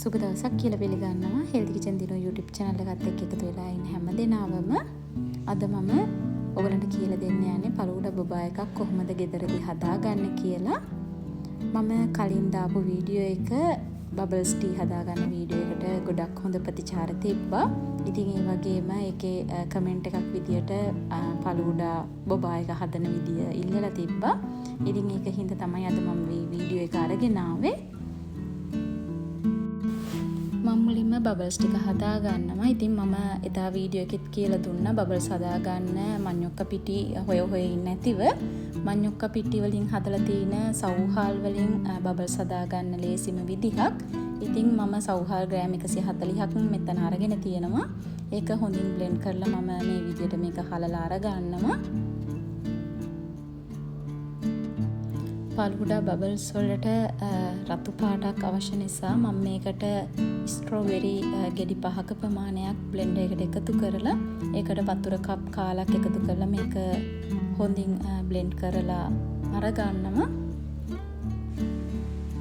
සුබ දවසක් කියලා පිළිගන්නවා හෙල්ති කිචන් දිනෝ YouTube channel එකත් එක්ක එකතු වෙලා ඉන්න හැම දෙනාවම අද මම ඔයගලන්ට කියලා දෙන්න යන්නේ පළවුඩ බොබා එකක් කොහොමද ගෙදරදී හදාගන්න කියලා. මම කලින් දාපු වීඩියෝ එක බබල්ස් ටී හදාගන්න වීඩියෝ එකට ගොඩක් හොඳ ප්‍රතිචාර තිබ්බා. ඉතින් ඒ වගේම ඒකේ කමෙන්ට් එකක් විදියට පළවුඩ බොබා එක හදන විදිය ඉල්ලලා තිබ්බා. ඉතින් ඒක හින්දා තමයි අද මම මේ වීඩියෝ එක අරගෙන ආවේ. මම මුලින්ම බබල්ස් ටික හදා ගන්නවා. ඉතින් මම එදා වීඩියෝ එකෙත් කියලා දුන්නා බබල්ස් හදා ගන්න මඤ්ඤොක්ක පිටි හොය ඉන්නේ නැතිව මඤ්ඤොක්ක පිටි වලින් හදලා තියෙන සවුහාල් වලින් බබල්ස් හදා ගන්න ලේසිම විදිහක්. ඉතින් මම සවුහාල් ග්‍රෑම් 140ක් මෙතන අරගෙන තියෙනවා. ඒක හොඳින් බ්ලෙන්ඩ් කරලා මම මේ විදිහට මේක හලලා අර ගන්නවා. පළවුඩ බබල්ස් වලට රතු පාටක් අවශ්‍ය නිසා මම මේකට ස්ට්‍රෝබෙරි ගෙඩි 5ක ප්‍රමාණයක් බ්ලෙන්ඩර් එකට එකතු කරලා ඒකට වතුර කප් කාලක් එකතු කරලා මේක හොඳින් බ්ලෙන්ඩ් කරලා අර ගන්නවා.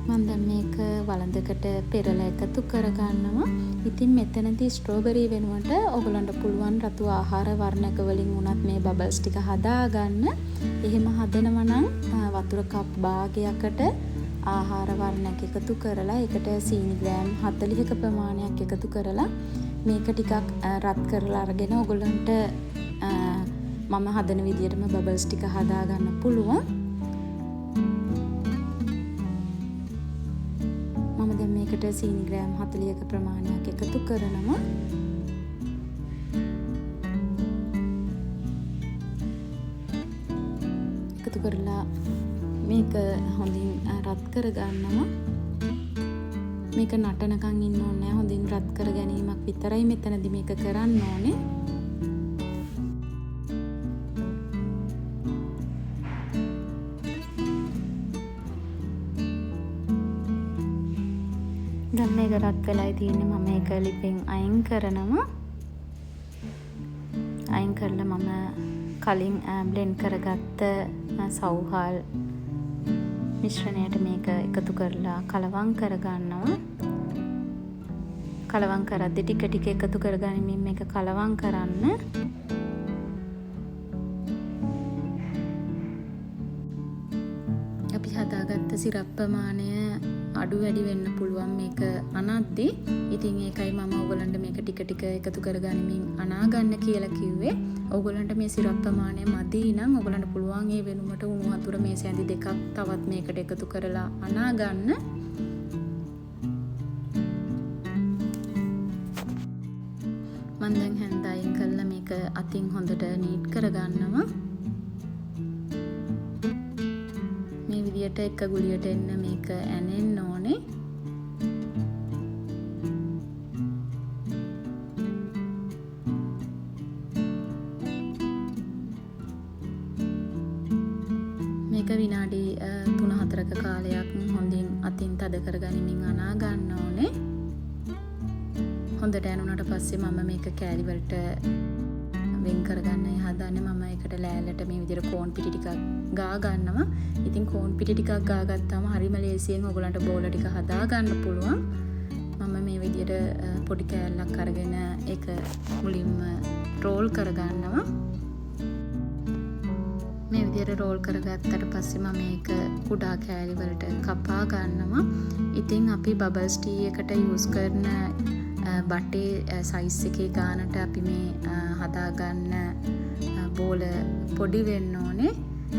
මම දැන් මේක වළඳකට පෙරලා එකතු කර ගන්නවා. ඉතින් මෙතනදී ස්ට්‍රෝබෙරි වෙනුවට ඔයගලන්ට පුළුවන් රතු ආහාර වර්ණක වලින් උනත් මේ බබල්ස් ටික හදා ගන්න. එහෙම හදනවා නම් වතුර කප් භාගයකට ආහාර වර්ණක එකතු කරලා ඒකට සීනි ග්‍රෑම් 40ක ප්‍රමාණයක් එකතු කරලා මේක ටිකක් රත් කරලා අරගෙන ඔයගලන්ට මම හදන විදිහටම බබල්ස් ටික හදා ගන්න පුළුවන්. මම දැන් මේකට සීනි ග්‍රෑම් 40ක ප්‍රමාණයක් එකතු කරනවා. එකතු කරලා මේක හොඳින් රත් කර ගන්නවා. මේක නටනකන් ඉන්න ඕනේ නැහැ. හොඳින් රත් කර ගැනීමක් විතරයි මෙතනදී මේක කරන්න ඕනේ. දැන් මේක රත් වෙලායි තියෙන්නේ. මම මේක ලිපෙන් අයින් කරනවා. අයින් කරලා මම කලින් බ්ලෙන්ඩ් කරගත්ත සවුහාල් මිශ්‍රණයට මේක එකතු කරලා කලවම් කර ගන්නවා. කලවම් කරද්දී ටික ටික එකතු කරගනිමින් මේක කලවම් කරන්න. අපි හදාගත්ත සිරප් ප්‍රමාණය අඩු වැඩි වෙන්න පුළුවන් මේක අනද්දී. ඉතින් ඒකයි මම ඔයගලන්ට මේක ටික ටික එකතු කරගනිමින් අනා ගන්න කියලා කිව්වේ. ඔයගලන්ට මේ සිරප් ප්‍රමාණය මදි නම් ඔයගලන්ට පුළුවන් ඒ වෙනුවට උණු වතුර මේ සැඳි දෙකක් තවත් මේකට එකතු කරලා අනා ගන්න. මම දැන් හැන්ද අයින් කරලා මේක අතින් හොඳට නීට් කරගන්නවා. මේ විදියට එක ගුලියට එන්න මේක ඇනෙන්න ඕනේ. මේක විනාඩි 3-4ක කාලයක් හොඳින් අතින් තද කරගනිමින් අනා ගන්න ඕනේ. හොඳට ඇනුනට පස්සේ මම මේක කෑලි වලට වෙන් කරගන්නයි හදන්නේ. මම ඒකට ලෑල්ලට මේ විදිහට කෝන් පිටි ටිකක් ගා ගන්නවා. ඉතින් කෝන් පිටි ටිකක් ගා ගත්තාම හරිම ලේසියෙන් ඔයගලන්ට බෝල ටික හදා ගන්න පුළුවන්. මම මේ විදිහට පොඩි කෑල්ලක් අරගෙන ඒක මුලින්ම රෝල් කර ගන්නවා. මේ විදිහට රෝල් කරගත්තට පස්සේ මම මේක කුඩා කෑලි වලට කපා ගන්නවා. ඉතින් අපි බබල්ස් ටී එකට යූස් කරන බටේ සයිස් එකේ ගානට අපි මේ හදාගන්න බෝල පොඩි වෙන්න ඕනේ.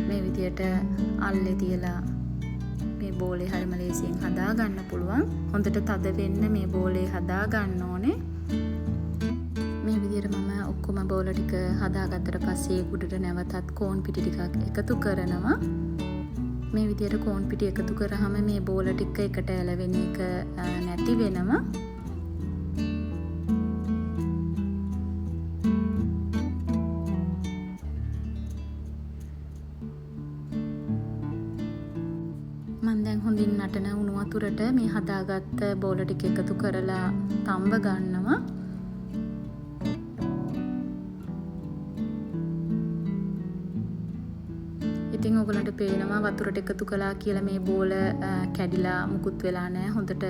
මේ විදියට අල්ලේ තියලා මේ බෝලේ හරිම ලේසියෙන් හදා ගන්න පුළුවන්. හොඳට තද වෙන්න මේ බෝලේ හදා ගන්න ඕනේ. මේ විදියට මම ඔක්කොම බෝල ටික හදාගත්තට පස්සේ උඩට නැවතත් කෝන් පිටි ටිකක් එකතු කරනවා. මේ විදියට කෝන් පිටි එකතු කරාම මේ බෝල ටික එකට ඇලවෙන එක නැති වෙනවා. මම දැන් හොඳින් නටන උණු වතුරට මේ හදාගත්ත බෝල ටික එකතු කරලා තම්බ ගන්නවා. ඉතින් ඔයගලන්ට පේනවා වතුරට එකතු කළා කියලා මේ බෝල කැඩිලා මුකුත් වෙලා නැහැ. හොඳට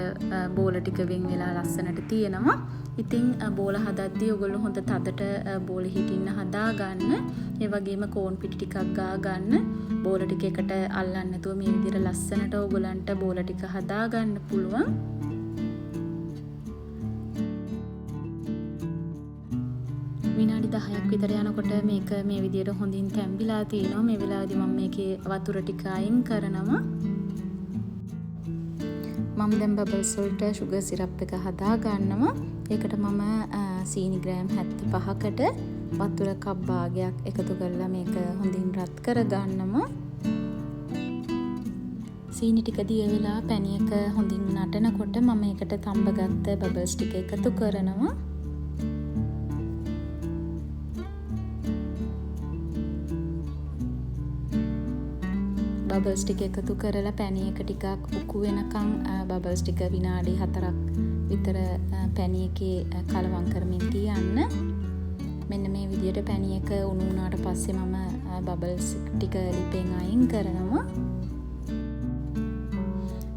බෝල ටික වෙන් වෙලා ලස්සනට තියෙනවා. ඉතින් බෝල හදද්දී ඔයගොල්ලෝ හොඳ තදට බෝල හිටින්න හදා ගන්න. ඒ වගේම කෝන් පිටි ටිකක් ගා ගන්න. බෝල ටික එකට අල්ලන්න නැතුව මේ විදිහට ලස්සනට ඔයගලන්ට බෝල ටික හදා ගන්න පුළුවන්. විනාඩි 10ක් විතර යනකොට මේක මේ විදිහට හොඳින් තැම්බිලා තිනවා. මේ වෙලාවේදී මම මේකේ වතුර ටික අයින් කරනවා. මම දැන් බබල්ස් වලට sugar syrup එක හදා ගන්නවා. ඒකට මම සීනි ග්‍රෑම් 75කට වතුර කප් භාගයක් එකතු කරලා මේක හොඳින් රත් කර ගන්නවා. සීනි ටික දිය වෙලා පැණි එක හොඳින් නටනකොට මම ඒකට තඹගත්ත බබල්ස් ටික එකතු කරනවා. බබල්ස් ටික එකතු කරලා පැණි එක ටිකක් උකු වෙනකන් බබල්ස් ටික විනාඩි 4ක් විතර පැණි එකේ කලවම් කරමින් තියන්න. මෙන්න මේ විදිහට පැණි එක උණු වුණාට පස්සේ මම බබල්ස් ටික ලිපෙන් අයින් කරනවා.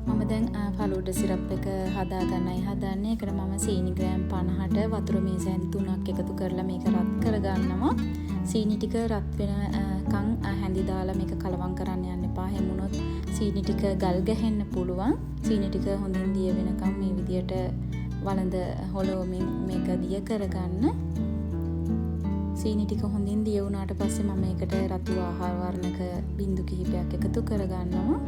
මම දැන් ෆලූඩා සිරප් එක හදා ගන්නයි හදන්නේ. ඒකට මම සීනි ග්‍රෑම් 50ට වතුර මේසෑන් 3ක් එකතු කරලා මේක රත් කර ගන්නවා. සීනි ටික රත් වෙනකන් හැඳි දාලා මේක කලවම් කරන්න යන්න එපා. හැමුණොත් සීනි ටික ගල් ගැහෙන්න පුළුවන්. සීනි ටික හොඳින් දිය වෙනකන් මේ විදියට වළඳ හොලවමින් මේක දිය කරගන්න. සීනි ටික හොඳින් දිය වුණාට පස්සේ මම මේකට රතු ආහාර වර්ණක බිංදු කිහිපයක් එකතු කරගන්නවා.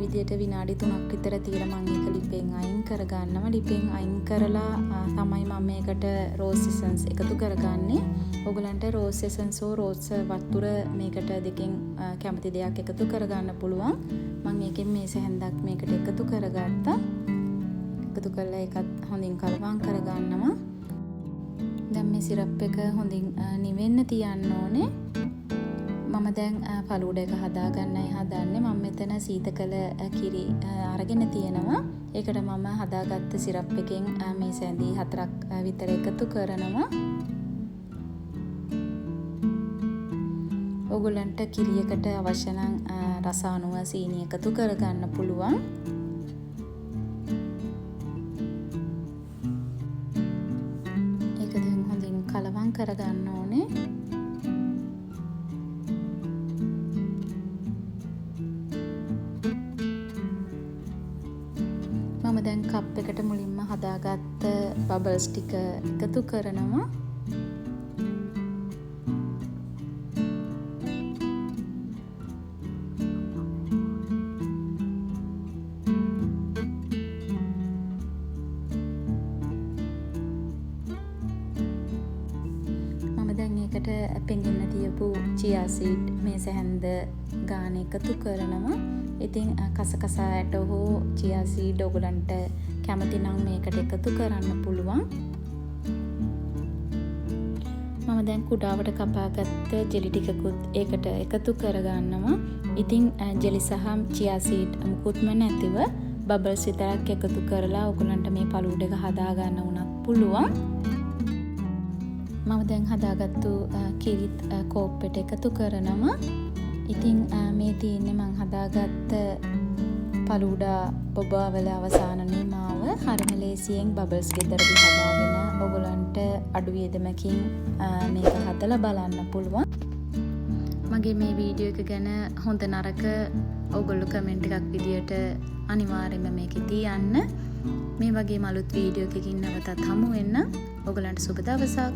විදියට විනාඩි 3ක් විතර තියලා මම ඒක ලිපෙන් අයින් කරගන්නවා. ලිපෙන් අයින් කරලා තමයි මම මේකට රෝස් එසන්ස් එකතු කරගන්නේ. ඔයගලන්ට රෝස් එසන්ස් හෝ රෝස් වතුර මේකට දෙකෙන් කැමති දෙයක් එකතු කරගන්න පුළුවන්. මම ඒකෙන් මේ සැහැන්දක් මේකට එකතු කරගත්තා. එකතු කරලා ඒකත් හොඳින් කලවම් කරගන්නවා. දැන් මේ සිරප් එක හොඳින් නිවෙන්න තියන්න ඕනේ. මම දැන් ෆලූඩා එක හදා ගන්නයි හදන්නේ. මම මෙතන සීතකල කිරි අරගෙන තියෙනවා. ඒකට මම හදාගත්ත සිරප් එකෙන් මේ සැඳි 4ක් විතර එකතු කරනවා. ඔයගොල්ලන්ට කිරියකට අවශ්‍ය නම් රස අනුව සීනි එකතු කරගන්න පුළුවන්. ඒක දැන් හොඳින් කලවම් කරගන්න ඕනේ. මම දැන් කප් එකට මුලින්ම හදාගත්ත බබල්ස් ටික එකතු කරනවා. මම දැන් ඒකට පෙඟෙන්න තියපු චියා සීඩ් මේ සැහැන්ද ගාන එකතු කරනවා. ඉතින් කසකසායට හෝ චියා සීඩ් ඔයගලන්ට කැමති නම් මේකට එකතු කරන්න පුළුවන්. මම දැන් කුඩාවට කපාගත්ත ජෙලි ටිකකුත් ඒකට එකතු කරගන්නවා. ඉතින් ජෙලි සහ චියා සීඩ් මුකුත්ම නැතිව බබල්ස් විතරක් එකතු කරලා ඔයගලන්ට මේ ෆලූඩා එක හදා ගන්න උනත් පුළුවන්. මම දැන් හදාගත්තු කිරිත් කෝප්පෙට එකතු කරනවා. ඉතින් මේ තියෙන්නේ මං හදාගත්ත ෆලූඩා බොබාවල අවසාන නිමාව. හරිම ලේසියෙන් බබල්ස් ගෙදරදී හදාගෙන ඔයගලන්ට අඩු වියදමකින් මේක හදලා බලන්න පුළුවන්. මගේ මේ වීඩියෝ එක ගැන හොඳ නරක ඔයගොල්ලෝ කමෙන්ට් එකක් විදියට අනිවාර්යයෙන්ම මේකේ තියන්න. මේ වගේම අලුත් වීඩියෝ එකකින් නැවතත් හමු වෙන්න. ඔයගලන්ට සුබ දවසක්.